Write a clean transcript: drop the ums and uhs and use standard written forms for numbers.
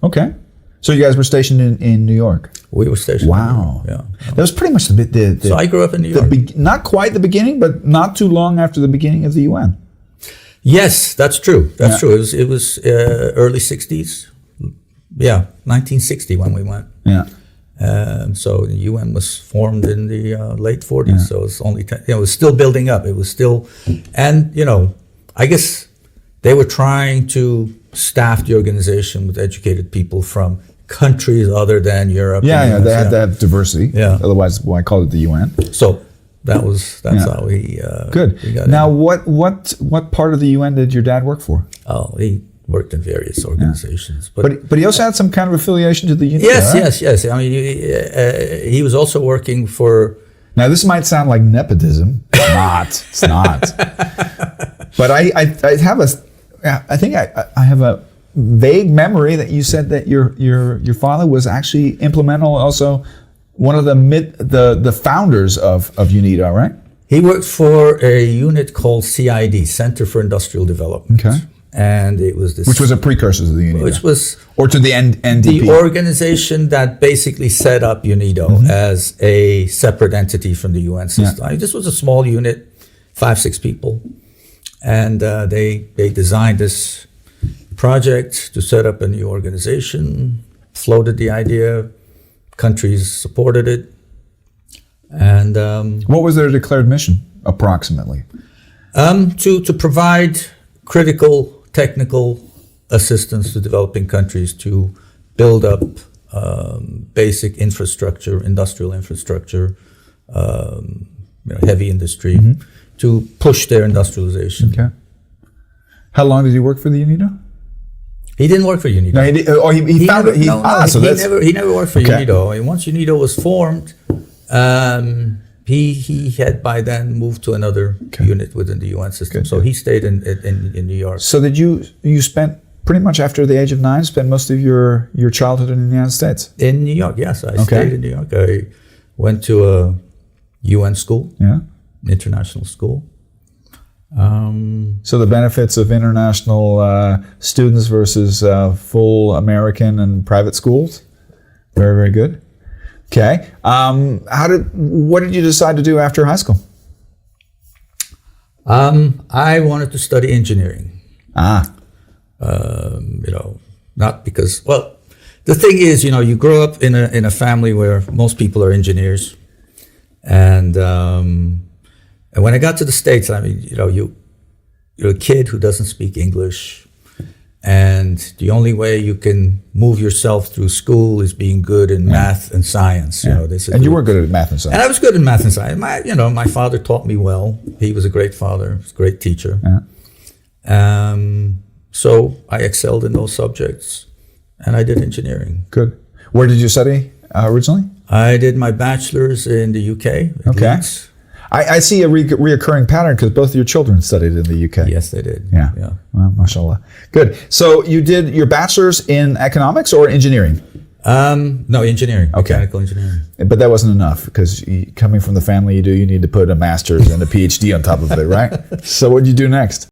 Okay. So you guys were stationed in New York? We were stationed. Wow. In New York, yeah. That was pretty much the So I grew up in New York. Not quite the beginning, but not too long after the beginning of the UN. Yes, that's true. That's true. It was early 60s. Yeah, 1960 when we went. Yeah. So the UN was formed in the late 40s. So it's only, it was still building up. It was still, and, I guess they were trying to staff the organization with educated people from countries other than Europe. Yeah, they had to have diversity. Yeah. Otherwise, why call it the UN? So that's how he Good. He got now, in. what part of the UN did your dad work for? Oh, he worked in various organizations, but he also had some kind of affiliation to the UNIDO. Yes. I mean, he was also working for. Now, this might sound like nepotism. It's not. But I have a vague memory that you said that your father was actually implemental, also one of the founders of UNIDO, right? He worked for a unit called CID, Center for Industrial Development. Okay. And it was this, which was a precursor to the UNIDO, or to the NDP, the organization that basically set up UNIDO as a separate entity from the UN system. I mean, this was a small unit, 5-6 people, and they designed this project to set up a new organization, floated the idea, countries supported it, and what was their declared mission approximately? To provide critical technical assistance to developing countries to build up basic infrastructure, industrial infrastructure, heavy industry, to push their industrialization. Okay. How long did he work for the UNIDO? He didn't work for UNIDO. No, he did. Oh, he found it. He never worked for UNIDO. And once UNIDO was formed, he had by then moved to another unit within the UN system. So he stayed in New York. So did you spent pretty much after the age of 9, spent most of your childhood in the United States? In New York, yes. I stayed in New York. I went to a UN school, international school. So the benefits of international students versus full American and private schools, very, very good. Okay. What did you decide to do after high school? I wanted to study engineering. Not because, well, the thing is, you grow up in a family where most people are engineers, and when I got to the States, I mean, you're a kid who doesn't speak English. And the only way you can move yourself through school is being good in math and science. And you were good at math and science. And I was good in math and science. My father taught me well. He was a great father. He was a great teacher. So I excelled in those subjects, and I did engineering. Good. Where did you study originally? I did my bachelor's in the UK. Okay. Leeds. I see a reoccurring pattern because both of your children studied in the UK. Yes, they did. Yeah. Well, mashallah. Good. So you did your bachelor's in economics or engineering? No, engineering. Okay. Mechanical engineering. But that wasn't enough because coming from the family you need to put a master's and a PhD on top of it, right? So what did you do next?